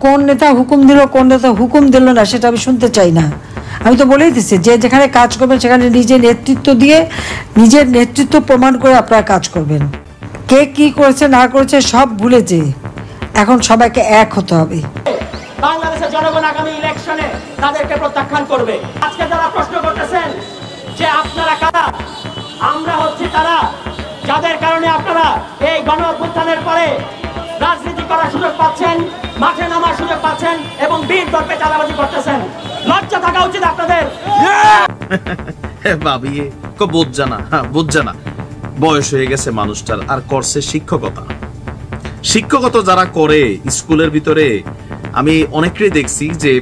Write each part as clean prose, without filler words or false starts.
কোন নেতা হুকুম দিল, কোন নেতা হুকুম দিল না সেটা আমি শুনতে চাই না। আমি তো বলেই দিচ্ছি যে যেখানে কাজ করবেন সেখানে নিজের নেতৃত্ব দিয়ে নিজের নেতৃত্ব প্রমাণ করে আপনারা কাজ করবেন। কে কি করেছে না করেছে সব ভুলে যে এখন সবাইকে এক হতে হবে। বাংলাদেশের জনগণ আগামী ইলেকশনে তাদেরকে প্রত্যাখ্যান করবে। আজকে যারা প্রশ্ন করতেছেন যে আপনারা কারা, আমরা হচ্ছি তারা যাদের কারণে আপনারা এই গণ অভ্যুত্থানের পরে রাজনীতি করার সুযোগ পাচ্ছেন, মাঠে নামার সুযোগ পাচ্ছেন এবং বীর দর্পে চাঁদাবাজি করতেছেন। লজ্জা থাকা উচিত আপনাদের। ভাবিয়ে বুঝছে না বয়স হয়ে গেছে মানুষটার, আর করছে শিক্ষকতা যারা করে স্কুলের ভিতরে আমি অনেকেরই দেখছি যে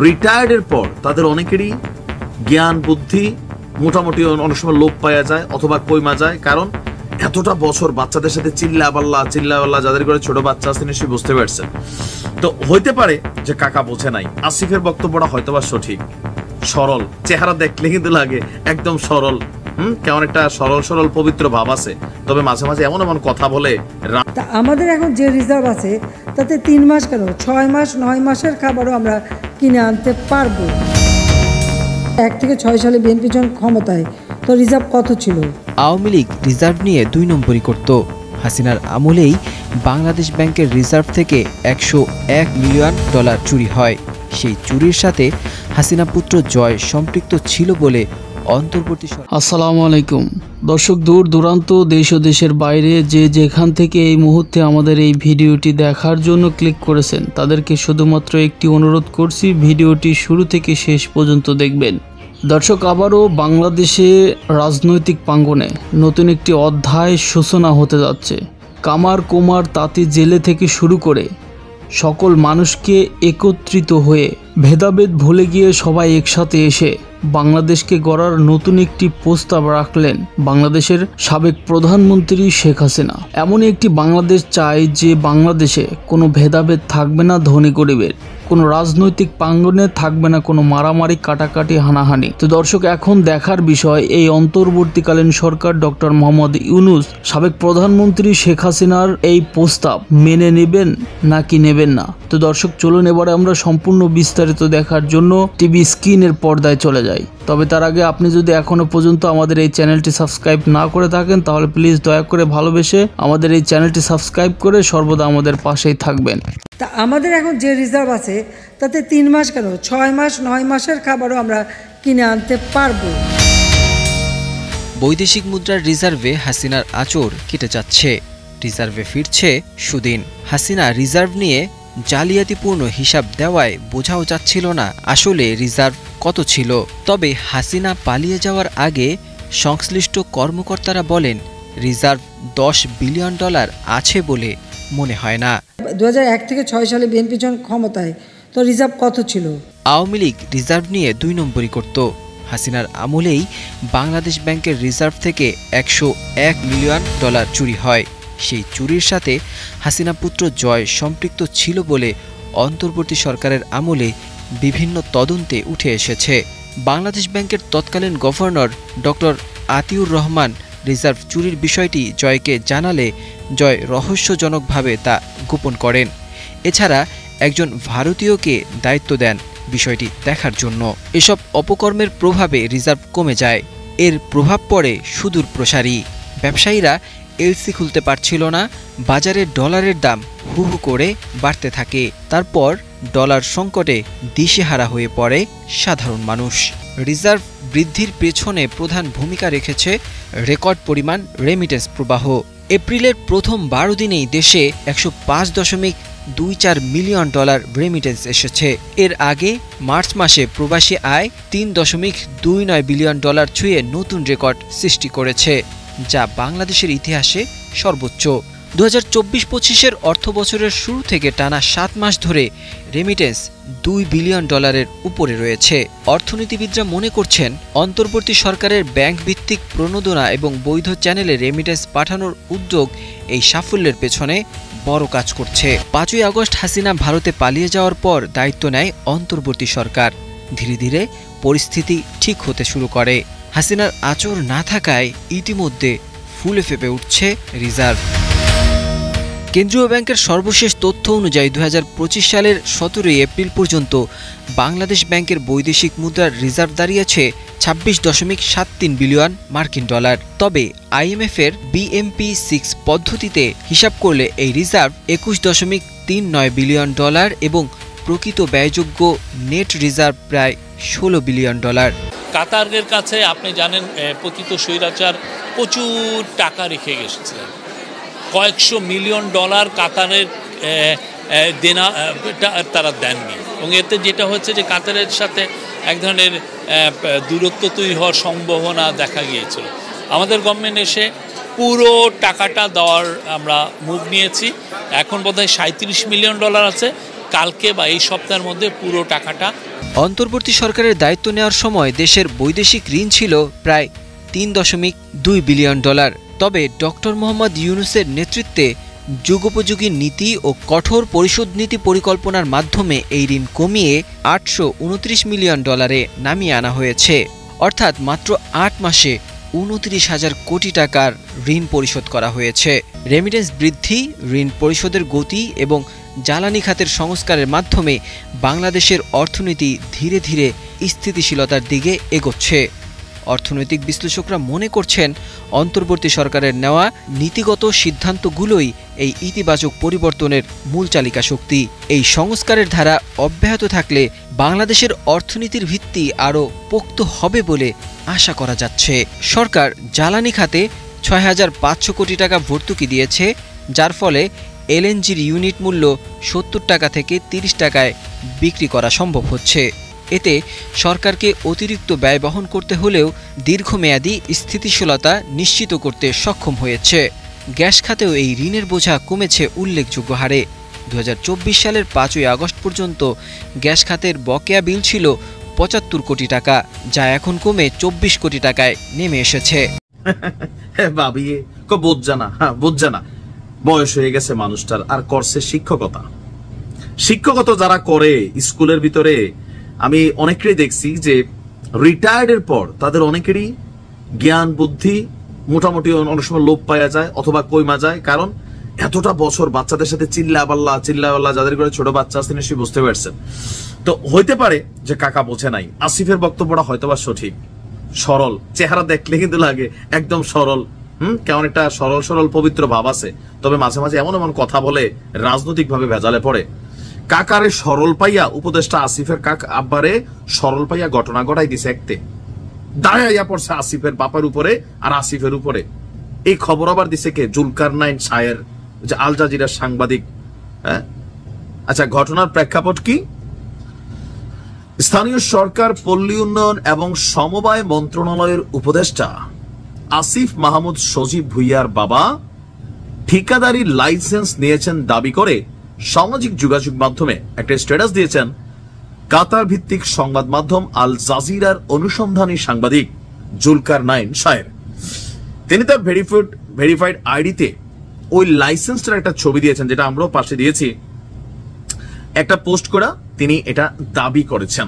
রিটায়ার্ডের পর তাদের অনেকেরই জ্ঞান বুদ্ধি মোটামুটি অনেক সময় লোপ পাওয়া যায় অথবা কইমা যায়, কারণ এতটা বছর বাচ্চাদের সাথে চিল্লা যাদের করে ছোট বাচ্চা আছে নিশ্চয়ই বুঝতে পারছেন। তো হইতে পারে যে কাকা বোঝে নাই, আসিফের বক্তব্যটা হয়তোবা সঠিক, সরল চেহারা দেখলে কিন্তু লাগে একদম সরল, কেমন একটা সরল পবিত্র ভাব আছে, তবে মাঝে মাঝে এমন কথা বলে। আমাদের এখন যে রিজার্ভ আছে তাতে 3 মাস কেন 6 মাস 9 মাসের খাবারও আমরা কিনে আনতে পারবো। 1 থেকে 6 সালে বিএনপি যখন ক্ষমতায়, তো রিজার্ভ কত ছিল? আওয়ামী লীগ রিজার্ভ নিয়ে 2 নম্বরই করত। হাসিনার আমলেই বাংলাদেশ ব্যাংকের রিজার্ভ থেকে $101 মিলিয়ন চুরি হয়। সেই চুরির সাথে হাসিনা পুত্র জয় সম্পৃক্ত ছিল বলে অন্তর্বর্তী সরকার। আসসালামু আলাইকুম দর্শক, দূর দূরান্ত দেশ ও দেশের বাইরে যে যেখান থেকে এই মুহূর্তে আমাদের এই ভিডিওটি দেখার জন্য ক্লিক করেছেন তাদেরকে শুধুমাত্র একটি অনুরোধ করছি, ভিডিওটি শুরু থেকে শেষ পর্যন্ত দেখবেন। দর্শক, আবারও বাংলাদেশে রাজনৈতিক প্রাঙ্গণে নতুন একটি অধ্যায় সূচনা হতে যাচ্ছে। কামার কুমার তাঁতি জেলে থেকে শুরু করে সকল মানুষকে একত্রিত হয়ে ভেদাভেদ ভুলে গিয়ে সবাই একসাথে এসে বাংলাদেশকে গড়ার নতুন একটি প্রস্তাব রাখলেন বাংলাদেশের সাবেক প্রধানমন্ত্রী শেখ হাসিনা। এমনই একটি বাংলাদেশ চাই যে বাংলাদেশে কোনো ভেদাভেদ থাকবে না, ধনী গরিবের কোনো রাজনৈতিক প্রাঙ্গণে থাকবে না কোনো মারামারি কাটাকাটি হানাহানি। তো দর্শক, এখন দেখার বিষয় এই অন্তর্বর্তীকালীন সরকার ডক্টর মোহাম্মদ ইউনূস সাবেক প্রধানমন্ত্রী শেখ হাসিনার এই প্রস্তাব মেনে নেবেন নাকি নেবেন না। তো দর্শক, চলুন এবারে আমরা সম্পূর্ণ বিস্তারিত দেখার জন্য টিভি স্ক্রিনের পর্দায় চলে যাই। তবে তার আগে আপনি যদি এখনো পর্যন্ত আমাদের এই চ্যানেলটি সাবস্ক্রাইব না করে থাকেন তাহলে প্লিজ দয়া করে ভালোবেসে আমাদের এই চ্যানেলটি সাবস্ক্রাইব করে সর্বদা আমাদের পাশেই থাকবেন। তা আমাদের এখন যে রিজার্ভ আছে তাতে 3 মাস কেন 6 মাস 9 মাসের খাবারও আমরা কিনে আনতে পারবো। বৈদেশিক মুদ্রার রিজার্ভে হাসিনার আঁচড় কেটে যাচ্ছে, রিজার্ভে ফিরছে সুদিন। হাসিনা রিজার্ভ নিয়ে জালিয়াতিপূর্ণ হিসাব দেওয়ায় বোঝাও যাচ্ছিল না আসলে রিজার্ভ কত ছিল। তবে হাসিনা পালিয়ে যাওয়ার আগে সংশ্লিষ্ট কর্মকর্তারা বলেন রিজার্ভ $10 বিলিয়ন আছে বলে মনে হয় না। 2001 থেকে 6 সালে বিএনপি যখন ক্ষমতায়, তো রিজার্ভ কত ছিল? আওয়ামী লীগ রিজার্ভ নিয়ে 2 নম্বরই করত। হাসিনার আমলেই বাংলাদেশ ব্যাংকের রিজার্ভ থেকে $101 মিলিয়ন চুরি হয়। সেই চুরির সাথে হাসিনা পুত্র জয় সম্পৃক্ত ছিল বলে অন্তর্বর্তী সরকারের আমলে বিভিন্ন তদন্তে উঠে এসেছে। বাংলাদেশ ব্যাংকের তৎকালীন governor doctor Atiur Rahman reserve চুরির বিষয়টি জয়কে জানালে জয় রহস্যজনকভাবে তা গোপন করেন। এছাড়া একজন ভারতীয়কে দায়িত্ব দেন বিষয়টি দেখার জন্য। এসব অপকর্মের প্রভাবে রিজার্ভ কমে যায়। এর প্রভাব পড়ে সুদূর প্রসারী। ব্যবসায়ীরা এলসি খুলতে পারছিল না, বাজারে ডলারের দাম হু হু করে বাড়তে থাকে। তারপর ডলার সংকটে দিশেহারা হয়ে পড়ে সাধারণ মানুষ। রিজার্ভ বৃদ্ধির পেছনে প্রধান ভূমিকা রেখেছে রেকর্ড পরিমাণ রেমিটেন্স প্রবাহ। এপ্রিলের প্রথম 12 দিনেই দেশে $105.24 মিলিয়ন রেমিটেন্স এসেছে। এর আগে মার্চ মাসে প্রবাসী আয় $3.29 বিলিয়ন ছুঁয়ে নতুন রেকর্ড সৃষ্টি করেছে, যা বাংলাদেশের ইতিহাসে সর্বোচ্চ। 2024-25 অর্থবছরের শুরু থেকে টানা 7 মাস ধরে রেমিটেন্স $2 বিলিয়ন উপরে রয়েছে। অর্থনীতিবিদরা মনে করছেন অন্তর্বর্তী সরকারের ব্যাংক ভিত্তিক প্রণোদনা এবং বৈধ চ্যানেলে রেমিটেন্স পাঠানোর উদ্যোগ এই সাফল্যের পেছনে বড় কাজ করছে। 5ই আগস্ট হাসিনা ভারতে পালিয়ে যাওয়ার পর দায়িত্ব নেয় অন্তর্বর্তী সরকার। ধীরে ধীরে পরিস্থিতি ঠিক হতে শুরু করে। হাসিনার আঁচড় না থাকায় ইতিমধ্যে ফুলে ফেপে উঠছে রিজার্ভ। কেন্দ্রীয় ব্যাংকের সর্বশেষ তথ্য অনুযায়ী 2025 সালের 17 এপ্রিল পর্যন্ত বাংলাদেশ ব্যাংকের বৈদেশিক মুদ্রার রিজার্ভ দাঁড়িয়েছে 26.73 বিলিয়ন মার্কিন ডলার। তবে IMF এর BMP6 পদ্ধতিতে হিসাব করলে এই রিজার্ভ 21.39 বিলিয়ন ডলার এবং প্রকৃত ব্যয়যোগ্য নেট রিজার্ভ প্রায় 16 বিলিয়ন ডলার। কাতারের কাছে আপনি জানেন পতিত স্বৈরাচার প্রচুর টাকা রেখে গেছিলেন, কয়েকশো মিলিয়ন ডলার কাতারের দেনা তারা দেননি, এবং এতে যেটা হচ্ছে যে কাতারের সাথে এক ধরনের দূরত্ব তৈরি হওয়ার সম্ভাবনা দেখা গিয়েছিল। আমাদের গভর্নমেন্ট এসে পুরো টাকাটা দেওয়ার আমরা মুভ নিয়েছি। এখন বোধহয় 37 মিলিয়ন ডলার আছে, কালকে বা এই সপ্তাহের মধ্যে পুরো টাকাটা। অন্তর্বর্তী সরকারের দায়িত্ব নেওয়ার সময় দেশের বৈদেশিক ঋণ ছিল প্রায় 3.2 বিলিয়ন ডলার। তবে ডক্টর মোহাম্মদ ইউনূসের নেতৃত্বে যুগোপযোগী নীতি ও কঠোর পরিশোধ নীতি পরিকল্পনার মাধ্যমে এই ঋণ কমিয়ে 829 মিলিয়ন ডলারে নামিয়ে আনা হয়েছে। অর্থাৎ মাত্র 8 মাসে 29,000 কোটি টাকার ঋণ পরিশোধ করা হয়েছে। রেমিটেন্স বৃদ্ধি, ঋণ পরিশোধের গতি এবং জ্বালানি খাতের সংস্কারের মাধ্যমে বাংলাদেশের অর্থনীতি ধীরে ধীরে স্থিতিশীলতার দিকে এগোচ্ছে। অর্থনৈতিক বিশ্লেষকরা মনে করছেন অন্তর্বর্তী সরকারের নেওয়া নীতিগত সিদ্ধান্তগুলোই এই ইতিবাচক পরিবর্তনের মূল চালিকা শক্তি। এই সংস্কারের ধারা অব্যাহত থাকলে বাংলাদেশের অর্থনীতির ভিত্তি আরও পোক্ত হবে বলে আশা করা যাচ্ছে। সরকার জ্বালানি খাতে 6,500 কোটি টাকা ভর্তুকি দিয়েছে, যার ফলে LNGর ইউনিট মূল্য 70 টাকা থেকে 30 টাকায় বিক্রি করা সম্ভব হচ্ছে। এতে সরকারকে অতিরিক্ত ব্যয় বহন করতে হলেও দীর্ঘমেয়াদী স্থিতিশীলতা নিশ্চিত করতে সক্ষম হয়েছে। গ্যাস খাতেও এই ঋণের বোঝা কমেছে উল্লেখযোগ্য হারে। 2024 সালের 5 আগস্ট পর্যন্ত গ্যাস খাতের বকেয়া বিল ছিল 75 কোটি টাকা, যা এখন কমে 24 কোটি টাকায় নেমে এসেছে। ভাবিয়ে বোঝা না, বয়স হয়ে গেছে মানুষটার, আর করছে শিক্ষকতা যারা করে স্কুলের ভিতরে, আমি অনেকেরই দেখছি যে রিটায়ার্ডের পর তাদের অনেকেরই জ্ঞান বুদ্ধি মোটামুটি অনেক সময় লোপ পাওয়া যায় অথবা কইমা যায়, কারণ এতটা বছর বাচ্চাদের সাথে চিল্লাপাল্লা যাদের করে ছোট বাচ্চা আছে নিশ্চয়ই বুঝতে পারছেন। তো হইতে পারে যে কাকা বোঝে নাই। আসিফের বক্তব্যটা হয়তোবা সঠিক, সরল, চেহারা দেখলে কিন্তু লাগে একদম সরল, কেমন একটা সরল পবিত্র ভাব আছে, তবে মাঝে মাঝে এমন কথা বলে রাজনৈতিক ভাবে ভেজালে পড়ে। কাকারে সরল পাইয়া উপদেষ্টা আসিফের আব্বারে সরল পাইয়া ঘটনা ঘটাই দিছে, একতে দাঁড়াইয়া পড়ছে আসিফের বাপার উপরে আর আসিফের উপরে। এই খবর আবার দিছে কে? জুলকারনাইন শায়ের, যে আল জাজিরার সাংবাদিক। আচ্ছা, ঘটনার প্রেক্ষাপট কি? স্থানীয় সরকার, পল্লী উন্নয়ন এবং সমবায় মন্ত্রণালয়ের উপদেষ্টা আসিফ মাহমুদ সজীব ভুইয়ার বাবা ঠিকাদারির লাইসেন্স নিয়েছেন দাবি করে সামাজিক যোগাযোগ মাধ্যমে একটা স্ট্যাটাস দিয়েছেন কাতার ভিত্তিক সংবাদ মাধ্যম আল জাজিরার অনুসন্ধানী সাংবাদিক জুলকারনাইন শায়ের। তিনি তার ভেরিফাইড আইডিতে ওই লাইসেন্সটার একটা ছবি দিয়েছেন, যেটা আমরাও পাশে দিয়েছি, একটা পোস্ট করা তিনি এটা দাবি করেছেন।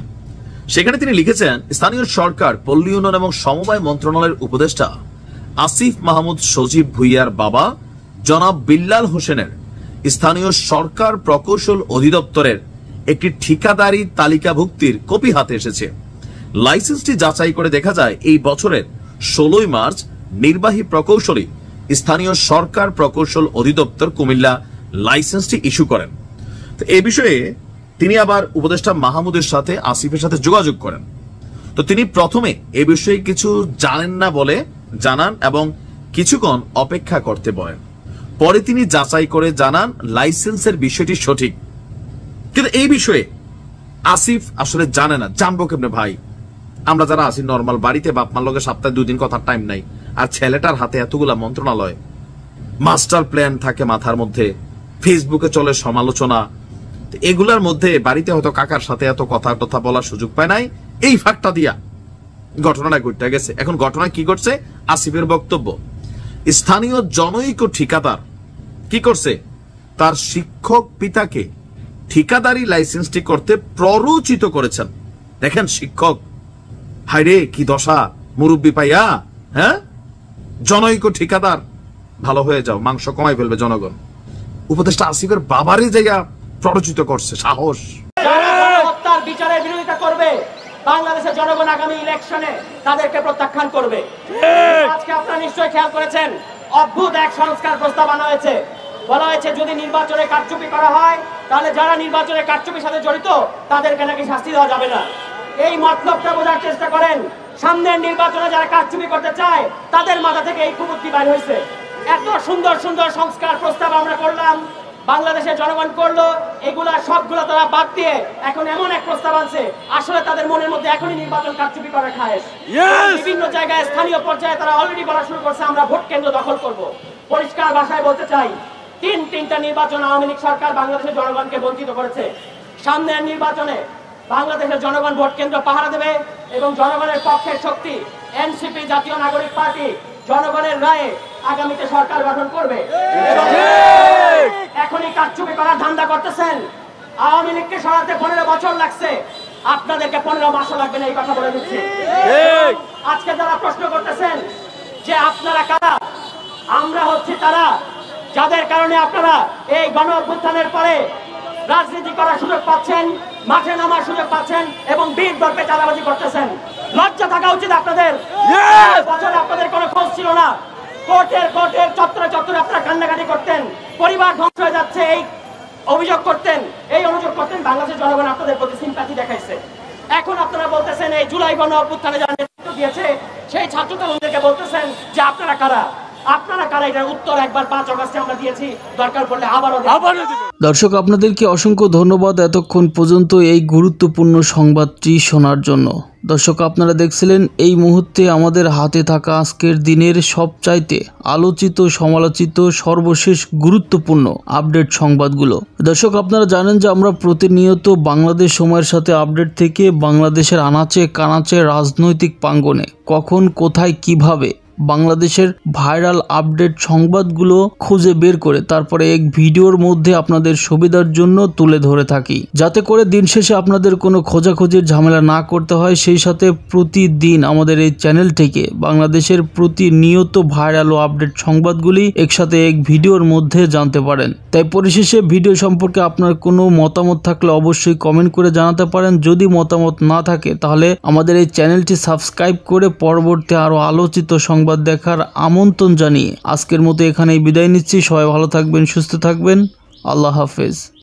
সেখানে তিনি লিখেছেন, স্থানীয় সরকার, পল্লী উন্নয়ন এবং সমবায় মন্ত্রণালয়ের উপদেষ্টা আসিফ মাহমুদ সজীব ভুইয়ার বাবা জনাব বিল্লাল হোসেনের স্থানীয় সরকার প্রকৌশল অধিদপ্তরের একটি ঠিকাদারি তালিকাভুক্তির কপি হাতে এসেছে। লাইসেন্সটি যাচাই করে দেখা যায় এই বছরের 16 মার্চ নির্বাহী প্রকৌশলী স্থানীয় সরকার প্রকৌশল অধিদপ্তর কুমিল্লা লাইসেন্সটি ইস্যু করেন। তো এই বিষয়ে তিনি আবার উপদেষ্টা মাহমুদের সাথে আসিফের সাথে যোগাযোগ করেন। তো তিনি প্রথমে এ বিষয়ে কিছু জানেন না বলে জানান এবং কিছুক্ষণ অপেক্ষা করতে বলেন। পরে তিনি যাচাই করে জানান লাইসেন্সের বিষয়টি সঠিক, কিন্তু এই বিষয়ে আসিফ আসলে জানে না। জানবো কেমনে ভাই? আমরা যারা আছি নর্মাল বাড়িতে, বাপ মার লগে সপ্তাহে 2 দিন কথার টাইম নাই, আর ছেলেটার হাতে এতগুলা মন্ত্রণালয়, মাস্টার প্ল্যান থাকে মাথার মধ্যে, ফেসবুকে চলে সমালোচনা, এগুলার মধ্যে বাড়িতে হয়তো কাকার সাথে এত কথা বলার সুযোগ পায় নাই। এই ফাঁকটা দিয়া ঘটনাটা ঘটে গেছে। এখন ঘটনা কি করছে? আসিফের বক্তব্য, স্থানীয় জনৈক ঠিকাদার কি করছে? তার শিক্ষক পিতাকে ঠিকাদারি লাইসেন্সটি করতে প্ররোচিত করেছেন। দেখেন শিক্ষক, হায়রে কি দশা মুরব্বী পাইয়া, জনৈক ঠিকাদার, ভালো হয়ে যাও, মাংস কমাই ফেলবে জনগণ। উপদেষ্টা আসিফের বাবারই জায়গা প্ররোচিত করছে সাহস। যারা গণহত্যার বিচারের বিরোধিতা করবে, বাংলাদেশের জনগণ আগামী ইলেকশনে তাদেরকে প্রত্যাখ্যান করবে। আজকে আপনারা নিশ্চয়ই খেয়াল করেছেন, অদ্ভুত এক সংস্কার প্রস্তাব আনা হয়েছে। বলা হয়েছে যদি নির্বাচনে কারচুপি করা হয় তাহলে যারা নির্বাচনে কারচুপির সাথে জড়িত তাদেরকে নাকি শাস্তি দেওয়া যাবে না। এই মতলবটা বোঝার চেষ্টা করেন। সামনের নির্বাচনে যারা কারচুপি করতে চায় তাদের মাথা থেকে এই কুবুদ্ধি বাইর হয়েছে। এত সুন্দর সুন্দর সংস্কার প্রস্তাব আমরা করলাম, বাংলাদেশের জনগণ করলো, এগুলা সবগুলো তারা বাদ দিয়ে এখন এমন এক প্রস্তাব আনছে, আসলে তাদের মনের মধ্যে এখনই নির্বাচন কারচুপি করার খায়েশ। বিভিন্ন জায়গায় স্থানীয় পর্যায়ে তারা অলরেডি বলা শুরু করছে আমরা ভোট কেন্দ্র দখল করব। পরিষ্কার ভাষায় বলতে চাই, তিনটা নির্বাচন আওয়ামী লীগ সরকার বাংলাদেশের জনগণকে বঞ্চিত করেছে। সামনের নির্বাচনে বাংলাদেশের জনগণ ভোট কেন্দ্র পাহারা দেবে এবং জনগণের পক্ষের শক্তি এনসিপি জাতীয় নাগরিক পার্টি জনগণের রায়ে আগামীতে সরকার গঠন করবে। এখনই কারচুপি করার ধান্দা করতেছেন। আওয়ামী লীগকে সরাতে 15 বছর লাগছে, আপনাদেরকে 15 মাসও লাগবে না, এই কথা বলে দিচ্ছি। আজকে যারা প্রশ্ন করতেছেন যে আপনারা কারা, আমরা হচ্ছি তারা যাদের কারণে আপনারা এই গণ অভ্যুত্থানের পরে রাজনীতি করার সুযোগ পাচ্ছেন, মাঠে নামার সুযোগ পাচ্ছেন এবং বীর দর্পে চাঁদাবাজি করতেছেন। লজ্জা থাকা উচিত আপনাদের। বছর আপনাদের কোনো খোঁজ ছিল না। কোর্টের চত্বরে আপনারা কান্নাকাটি করতেন, পরিবার ধ্বংস হয়ে যাচ্ছে এই অভিযোগ করতেন। বাংলাদেশের জনগণ আপনাদের প্রতি সিম্প্যাথি দেখাইছে। এখন আপনারা বলতেছেন এই জুলাই গণ অভ্যুত্থানে যারা নেতৃত্ব দিয়েছে সেই ছাত্র তরুণদেরকে বলতেছেন যে আপনারা কারা, এটার উত্তর একবার 5 অগাস্টে আমরা দিয়েছি, দরকার পড়লে আবারও দেব। দর্শক, আপনাদেরকে অসংখ্য ধন্যবাদ এতক্ষণ পর্যন্ত এই গুরুত্বপূর্ণ সংবাদটি শোনার জন্য। দর্শক, আপনারা দেখছিলেন এই মুহূর্তে আমাদের হাতে থাকা আজকের দিনের সবচাইতে আলোচিত সমালোচিত সর্বশেষ গুরুত্বপূর্ণ আপডেট সংবাদগুলো। দর্শক, আপনারা জানেন যে আমরা প্রতিনিয়ত বাংলাদেশ সময়ের সাথে আপডেট থেকে বাংলাদেশের আনাচে কানাচে রাজনৈতিক প্রাঙ্গণে কখন কোথায় কিভাবে বাংলাদেশের ভাইরাল আপডেট সংবাদগুলো খুঁজে বের করে তারপরে এক ভিডিওর মধ্যে আপনাদের সুবিধার জন্য তুলে ধরে থাকি, যাতে করে দিন শেষে আপনাদের কোনো খোঁজাখুঁজির ঝামেলা না করতে হয়। সেই সাথে প্রতিদিন আমাদের এই চ্যানেল থেকে বাংলাদেশের প্রতিনিয়ত ভাইরাল ও আপডেট সংবাদগুলি একসাথে এক ভিডিওর মধ্যে জানতে পারেন। তাই পরিশেষে ভিডিও সম্পর্কে আপনার কোনো মতামত থাকলে অবশ্যই কমেন্ট করে জানাতে পারেন। যদি মতামত না থাকে তাহলে আমাদের এই চ্যানেলটি সাবস্ক্রাইব করে পরবর্তী আরো আলোচিত সংবাদ দেখার আমন্ত্রণ জানিয়ে আজকের মতো এখানেই বিদায় নিচ্ছি। সবাই ভালো থাকবেন, সুস্থ থাকবেন। আল্লাহ হাফেজ।